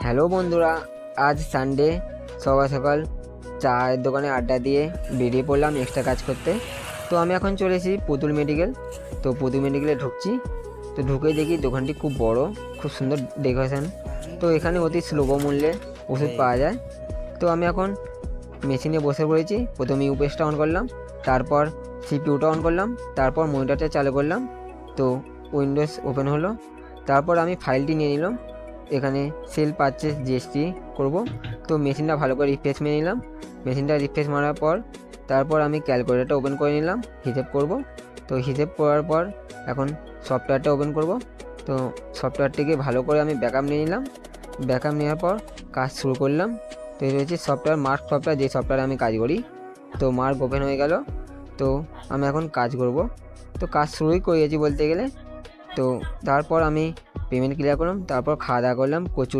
Hello বন্ধুরা, আজ Sunday. সকাল সকাল চায়ের দোকানে আড্ডা দিয়ে বেরিয়ে পড়লাম এক্সট্রা কাজ করতে। তো আমি এখন চলে এসেছি পুতুল মেডিকেল। তো পুতুল মেডিকেলে ঢুকছি। তো ঢুকেই দেখি দোকানটি খুব বড়, খুব সুন্দর ডেকোরেশন। তো এখানে অতি সুলভ মূল্যে ওষুধ পাওয়া যায়। তো আমি এখন মেশিনে বসে পড়েছি। প্রথমে ইউপিএসটা অন করলাম, তারপর সিপিইউটা অন করলাম, তারপর মনিটরটা চালু করলাম। তো উইন্ডোজ ওপেন হলো। তারপর আমি ফাইলটি নিয়ে নিলাম। এখানে সেল পারচেস জিএসটি করব। তো মেশিনটা ভালো করে রিফ্রেশ মেরে নিলাম। মেশিনটা রিফ্রেশ মারার পর তারপর আমি ক্যালকুলেটরটা ওপেন করে নিলাম, হিসেব করব। তো হিসেব করার পর এখন সফটওয়্যারটা ওপেন করব। তো সফটওয়্যারটিকে ভালো করে আমি ব্যাকআপ নিয়ে নিলাম। ব্যাকআপ নেওয়ার পর কাজ শুরু করলাম। তো এই রয়েছে সফটওয়্যার, মার্ক সফটওয়্যার, যে সফটওয়্যারে আমি কাজ করি। তো মার্ক ওপেন হয়ে গেল। তো আমি এখন কাজ করব। তো কাজ শুরুই করেছি বলতে গেলে। তো তারপর আমি পেমেন্ট ক্লিয়ার করলাম, তারপর খাওয়া দাওয়া করলাম। কচুরি